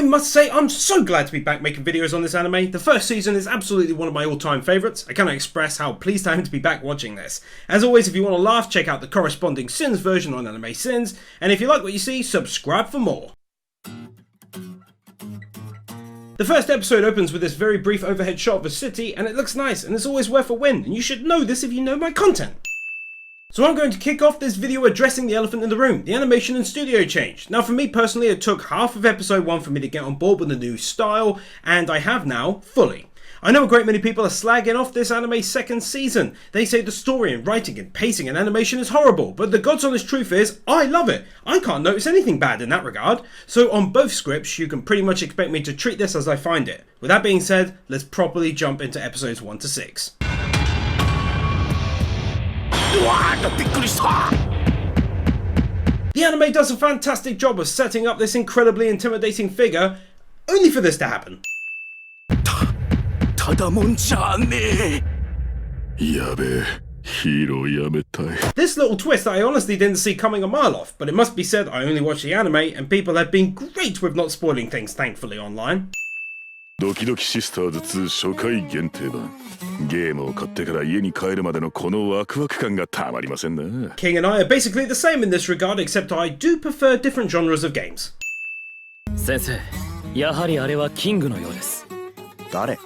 must say, I'm so glad to be back making videos on this anime. The first season is absolutely one of my all-time favourites. I cannot express how pleased I am to be back watching this. As always, if you want to laugh, check out the corresponding Sins version on Anime Sins, and if you like what you see, subscribe for more. The first episode opens with this very brief overhead shot of a city, and it looks nice, and it's always worth a win, and you should know this if you know my content. So I'm going to kick off this video addressing the elephant in the room, the animation and studio change. Now for me personally, it took half of episode 1 for me to get on board with the new style, and I have now, fully. I know a great many people are slagging off this anime's second season. They say the story and writing and pacing and animation is horrible, but the God's honest truth is, I love it. I can't notice anything bad in that regard. So on both scripts, you can pretty much expect me to treat this as I find it. With that being said, let's properly jump into episodes 1 to 6. The anime does a fantastic job of setting up this incredibly intimidating figure, only for this to happen. This little twist I honestly didn't see coming a mile off, but it must be said I only watched the anime and people have been great with not spoiling things thankfully online. ドキドキシスターズ2初回限定版ゲームを買ってから家に帰るまでのこのワクワク感がたまりませんな King and I are basically the same in this regard, except I do prefer different genres of games. 先生、やはりあれはキングのようです。誰？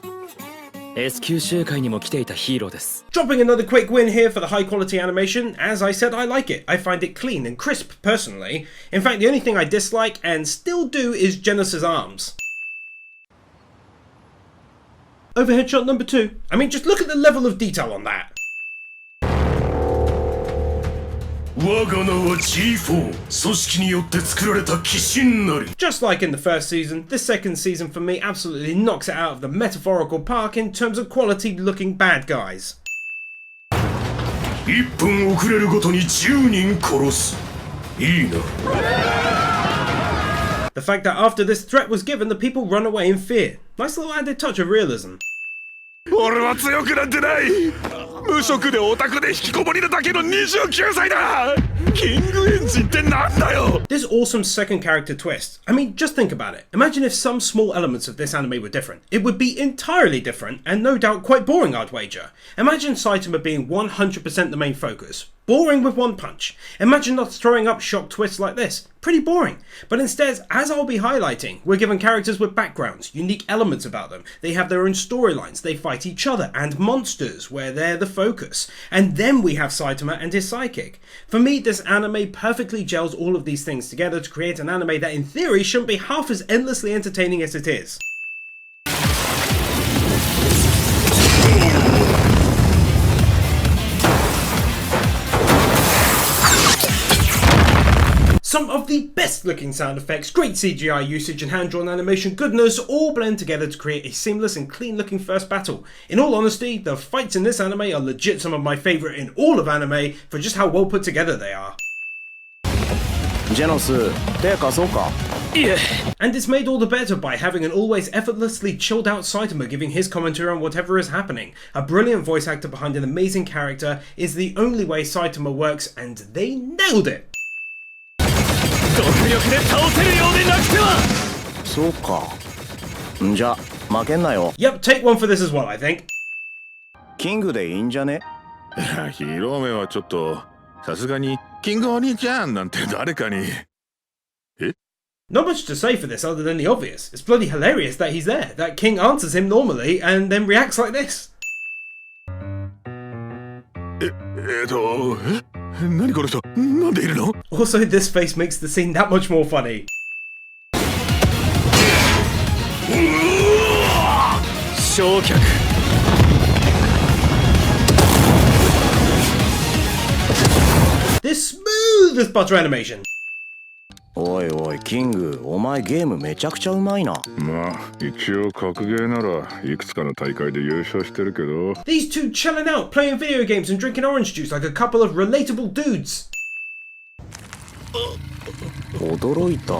S 級集会にも来ていたヒーローです。 Dropping another quick win here for the high quality animation. As I said, I like it. I find it clean and crisp personally. In fact, the only thing I dislike and still do is Genesis' arms. Overhead shot number 2. I mean, just look at the level of detail on that. Just like in the first season, this second season for me absolutely knocks it out of the metaphorical park in terms of quality looking bad guys. The fact that after this threat was given, the people run away in fear. Nice little added touch of realism. This awesome second character twist. I mean, just think about it. Imagine if some small elements of this anime were different. It would be entirely different and no doubt quite boring, I'd wager. Imagine Saitama being 100% the main focus. Boring with one punch. Imagine not throwing up shock twists like this. Pretty boring. But instead, as I'll be highlighting, we're given characters with backgrounds, unique elements about them. They have their own storylines, they fight each other, and monsters, where they're the focus. And then we have Saitama and his sidekick. For me, this anime perfectly gels all of these things together to create an anime that in theory shouldn't be half as endlessly entertaining as it is. Some of the best looking sound effects, great CGI usage and hand-drawn animation goodness all blend together to create a seamless and clean looking first battle. In all honesty, the fights in this anime are legit some of my favourite in all of anime for just how well put together they are. And it's made all the better by having an always effortlessly chilled out Saitama giving his commentary on whatever is happening. A brilliant voice actor behind an amazing character is the only way Saitama works, and they nailed it! Yep, take one for this as well, I think. King でいいんじゃね? ヒーロー名はちょっとさすがにキングお兄ちゃんなんて誰かに Not much to say for this other than the obvious. It's bloody hilarious that he's there, that King answers him normally and then reacts like this. 何この人なんでいるの? Also, this face makes the scene that much more funny. This smooth as butter animation. おいおい、キング、お前ゲームめちゃくちゃうまいな。まあ、一応格ゲーならいくつかの大会で優勝してるけど。These two chilling out, playing video games and drinking orange juice like a couple of relatable dudes. 驚いた。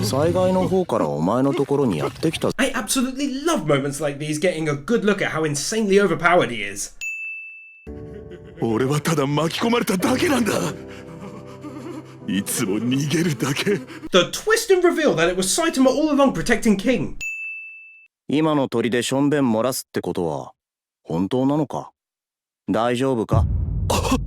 災害の方からお前のところにやってきた。I absolutely love moments like these, getting a good look at how insanely overpowered he is. 俺はただ巻き込まれただけなんだ。いつも逃げるだけ。 The twist and reveal that it was Saitama all along protecting King. 今の鳥でしょんべん漏らすってことは本当なのか？大丈夫か？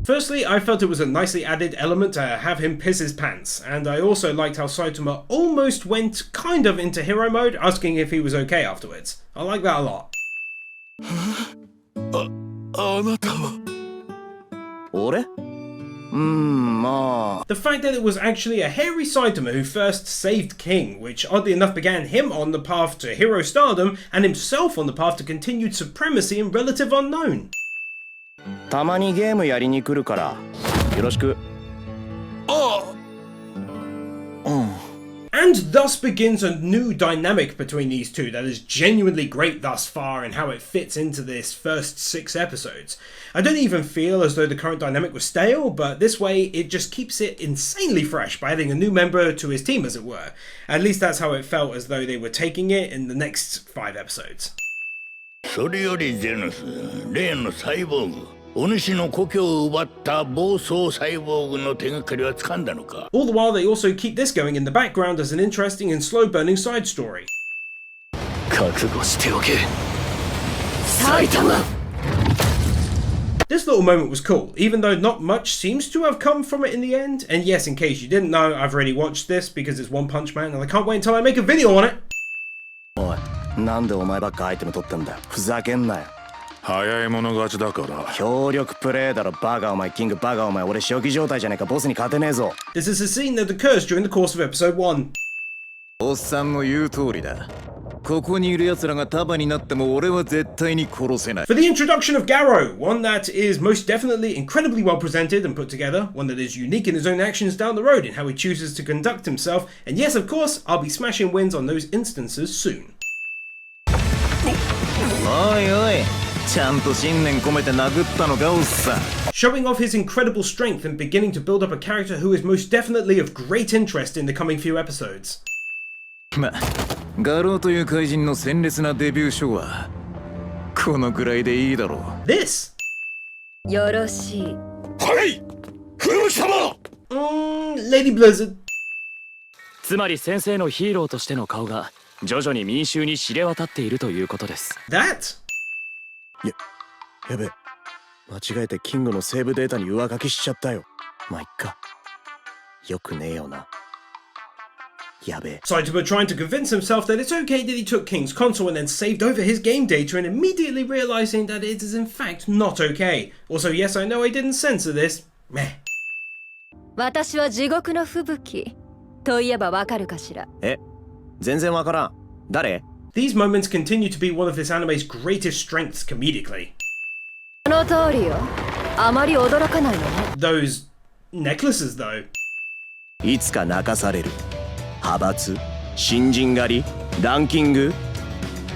Firstly, I felt it was a nicely added element to have him piss his pants, and I also liked how Saitama almost went kind of into hero mode, asking if he was okay afterwards. I like that a lot. あなたは。俺？まあ。 The fact that it was actually a hairy Saitama who first saved King, which oddly enough began him on the path to hero stardom and himself on the path to continued supremacy and relative unknown. たまにゲームやりに来るからよろしく。And thus begins a new dynamic between these two that is genuinely great thus far in how it fits into this first 6 episodes. I don't even feel as though the current dynamic was stale, but this way it just keeps it insanely fresh by adding a new member to his team, as it were. At least that's how it felt as though they were taking it in the next 5 episodes. それよりゼノス、例のサイボーグ、お主の故郷を奪った暴走サイボーグの手がかりは掴んだのか？ All the while they also keep this going in the background as an interesting and slow-burning side story. 覚悟しておけ。埼玉。 This little moment was cool, even though not much seems to have come from it in the end. And yes, in case you didn't know, I've already watched this because it's One Punch Man and I can't wait until I make a video on it. おい、なんでお前ばっかアイテム取ってんだよ。ふざけんなよ。早い者勝ちだから。協力プレイだろバカお前。キングバカお前。俺初期状態じゃねえか。ボスに勝てねえぞ。 This is a scene that occurs during the course of episode 1. おっさんの言う通りだ。ここにいる奴らが束になっても俺は絶対に殺せない。 For the introduction of Garou, one that is most definitely incredibly well presented and put together, one that is unique in his own actions down the road in how he chooses to conduct himself, and yes, of course, I'll be smashing wins on those instances soon. おいおい、ちゃんと信念込めて殴ったのかおっさん。 Showing off his incredible strength and beginning to build up a character who is most definitely of great interest in the coming few episodes. ま、ガローという怪人の鮮烈なデビューショーはこのくらいでいいだろう。 This! よろしい。はい、黒木様。Lady Blizzard. つまり先生のヒーローとしての顔が徐々に民衆に知れ渡っているということです。 That? やべ。間違えてキングのセーブデータに上書きしちゃったよ。まあ、いっか。よくねえよな。やべえ。 Saitama trying to convince himself that it's okay that he took King's console and then saved over his game data and immediately realizing that it is in fact not okay. Also, yes, I know I didn't censor this. Meh. 私は地獄の吹雪といえばわかるかしら。え、全然わからん。誰？ These moments continue to be one of this anime's greatest strengths comedically. その通りよ。あまり驚かないのね。 Those necklaces, though. いつか泣かされる。派閥、新人狩り、ランキング、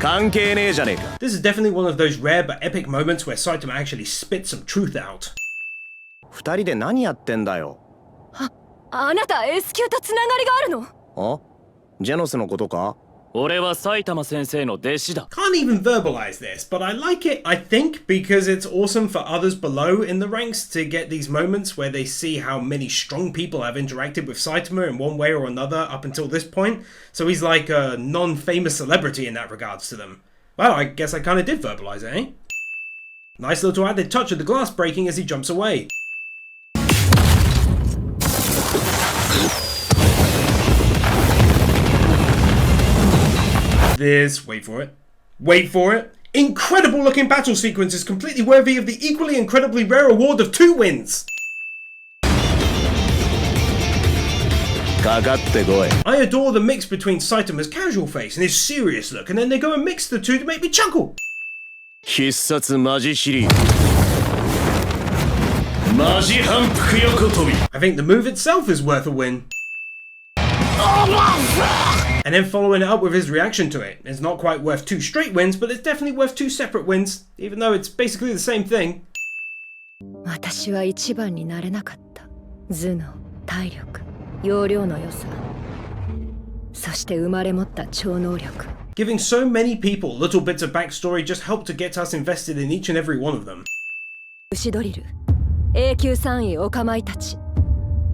関係ねえじゃねえか。 This is definitely one of those rare but epic moments where Saitama actually spits some truth out. 二人で何やってんだよ。あなた S 級とつながりがあるの？あ？ジェノスのことか？俺は埼玉先生の弟子だ。 Can't even verbalize this, but I like it, I think, because it's awesome for others below in the ranks to get these moments where they see how many strong people have interacted with Saitama in one way or another up until this point. So he's like a non-famous celebrity in that regards to them. Well, I guess I kind of did verbalize it, eh? Nice little added touch of the glass breaking as he jumps away. This, wait for it, incredible looking battle sequence is completely worthy of the equally incredibly rare award of 2 wins. かかってこい。 I adore the mix between Saitama's casual face and his serious look, and then they go and mix the two to make me chuckle. 必殺マジシリーズ。マジ反復横跳び。 I think the move itself is worth a win. And then following it up with his reaction to it. It's not quite worth 2 straight wins, but it's definitely worth 2 separate wins, even though it's basically the same thing. 私は一番になれなかった。頭脳、体力、容量の良さ。そして生まれ持った超能力。 Giving so many people little bits of backstory just helped to get us invested in each and every one of them. 牛ドリル、A級3位お構いたち。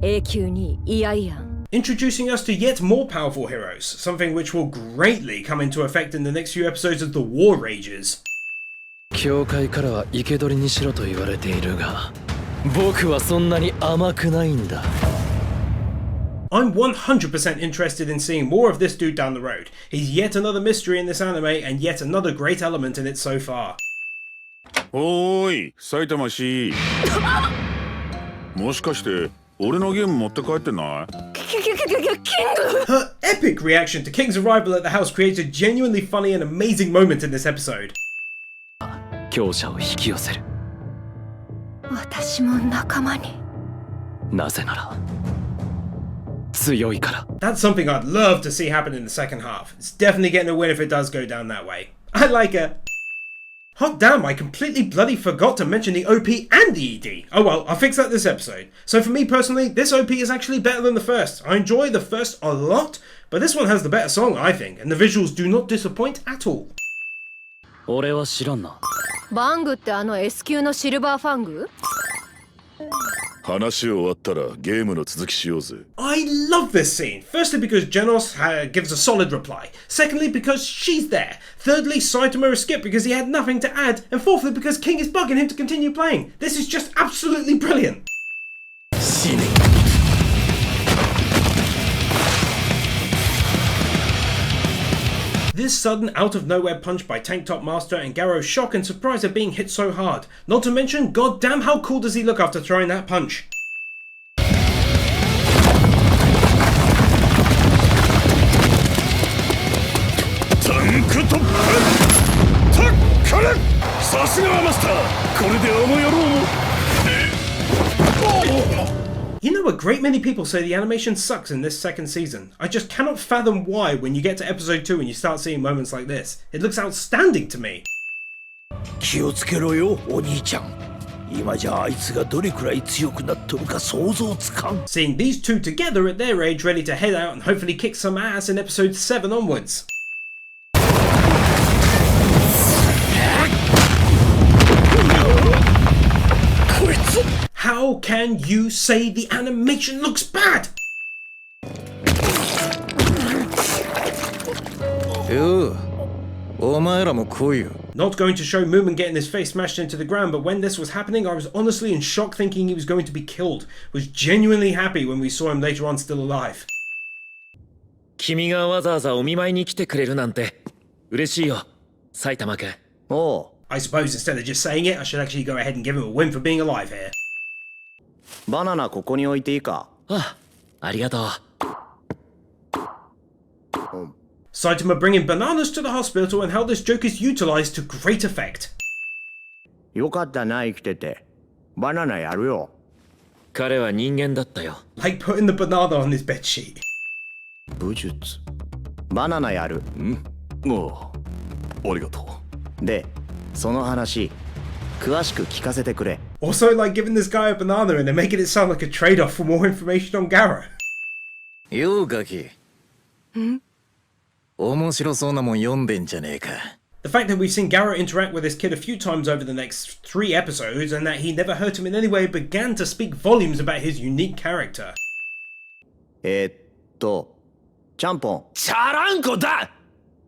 永久にイヤイアン introducing us to yet more powerful heroes, something which will greatly come into effect in the next few episodes as the war rages. 教会からは生け捕りにしろと言われているが、僕はそんなに甘くないんだ。I'm 100% interested in seeing more of this dude down the road. He's yet another mystery in this anime and yet another great element in it so far. おーい、埼玉市。もしかして俺のゲーム持って帰ってない？ Her epic reaction to King's arrival at the house creates a genuinely funny and amazing moment in this episode. 強者を引き寄せる。私も仲間になぜなら強いから。 That's something I'd love to see happen in the second half. It's definitely getting a win if it does go down that way. I like her. Hot damn, I completely bloody forgot to mention the OP and the ED. Oh well, I'll fix that this episode. So for me personally, this OP is actually better than the first. I enjoy the first a lot, but this one has the better song, I think, and the visuals do not disappoint at all. 俺は知らんな。バングってあの S 級のシルバーファング？話終わったらゲームの続きしようぜ。 I love this scene. Firstly because Genos gives a solid reply. Secondly because she's there. Thirdly, Saitama is skipped because he had nothing to add. And fourthly because King is bugging him to continue playing. This is just absolutely brilliant. This sudden out-of-nowhere punch by Tank Top Master and Garo's shock and surprise at being hit so hard. Not to mention, goddamn how cool does he look after throwing that punch. Tank Top! Tackle! さすがはマスター！これであの野郎も。You know, a great many people say the animation sucks in this second season. I just cannot fathom why when you get to episode 2 and you start seeing moments like this. It looks outstanding to me. 気をつけろよ、お兄ちゃん。今じゃあいつがどれくらい強くなっとるか想像つかん。 Seeing these two together at their age ready to head out and hopefully kick some ass in episode 7 onwards. How can you say the animation looks bad? よう、お前らも来いよ。 Not going to show Moomin getting his face smashed into the ground, but when this was happening, I was honestly in shock thinking he was going to be killed. Was genuinely happy when we saw him later on still alive. 君がわざわざお見舞いに来てくれるなんて嬉しいよ、埼玉県。おう、 I suppose instead of just saying it, I should actually go ahead and give him a win for being alive here. バナナここに置いていいか？あ、ありがとう。Saitama bringing bananas to the hospital and how this joke is utilized to great effect. よかったな、生きてて。バナナやるよ。彼は人間だったよ。 Like putting the banana on his bedsheet. 武術。バナナやる。あありがとう。で、その話、詳しく聞かせてくれ。 Also like giving this guy a banana and then making it sound like a trade-off for more information on Gara. ようガキ。面白そうなもん読んでんじゃねえか。 The fact that we've seen Gara interact with this kid a few times over the next 3 episodes and that he never hurt him in any way began to speak volumes about his unique character. ちゃんぽん。チャランコだ。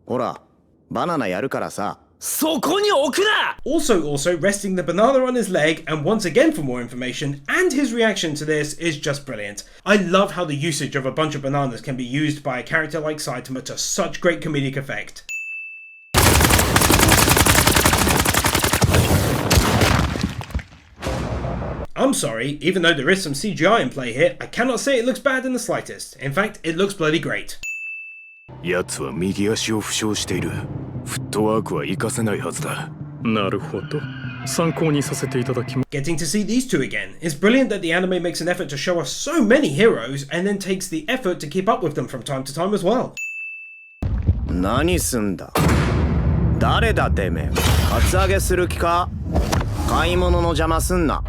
ほら、バナナやるからさ。そこに置くな。 Also resting the banana on his leg, and once again for more information, and his reaction to this is just brilliant. I love how the usage of a bunch of bananas can be used by a character like Saitama to such great comedic effect. I'm sorry, even though there is some CGI in play here, I cannot say it looks bad in the slightest. In fact, it looks bloody great. 奴は右足を負傷している。フットワークは活かせないはずだ。なるほど。参考にさせていただきます。 Getting to see these two again. It's brilliant that the anime makes an effort to show us so many heroes and then takes the effort to keep up with them from time to time as well. 何すんだ？誰だてめえ？カツアゲする気か？買い物の邪魔すんな。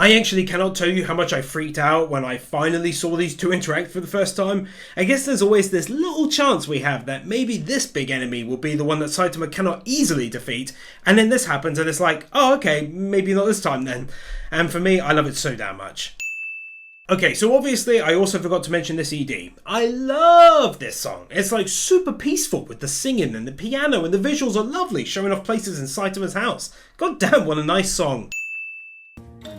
I actually cannot tell you how much I freaked out when I finally saw these two interact for the first time. I guess there's always this little chance we have that maybe this big enemy will be the one that Saitama cannot easily defeat, and then this happens and it's like, oh okay, maybe not this time then. And for me, I love it so damn much. Okay, so obviously I also forgot to mention this ED. I love this song. It's like super peaceful with the singing and the piano, and the visuals are lovely, showing off places in Saitama's house. God damn, what a nice song.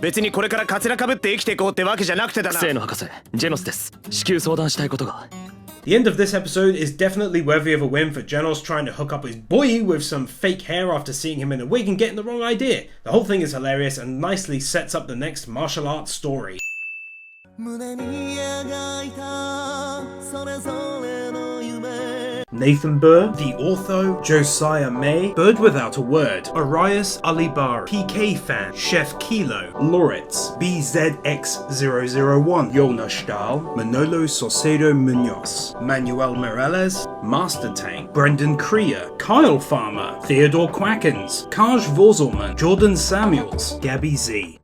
別にこれからカツラかぶって生きていこうってわけじゃなくてだな。清野博士、ジェノスです。至急相談したいことが。The end of this episode is definitely worthy of a win for Genos trying to hook up his boy with some fake hair after seeing him in a wig and getting the wrong idea. The whole thing is hilarious and nicely sets up the next martial arts story. Nathan Burr, The Ortho, Josiah May, Bird Without a Word, Arias Alibar, PK Fan, Chef Kilo, Loritz, BZX001, Jonas Stahl, Manolo Saucedo Munoz, Manuel Morales, Master Tank, Brendan Krier, Kyle Farmer, Theodore Quackens, Kaj Vorzelman, Jordan Samuels, Gabby Z.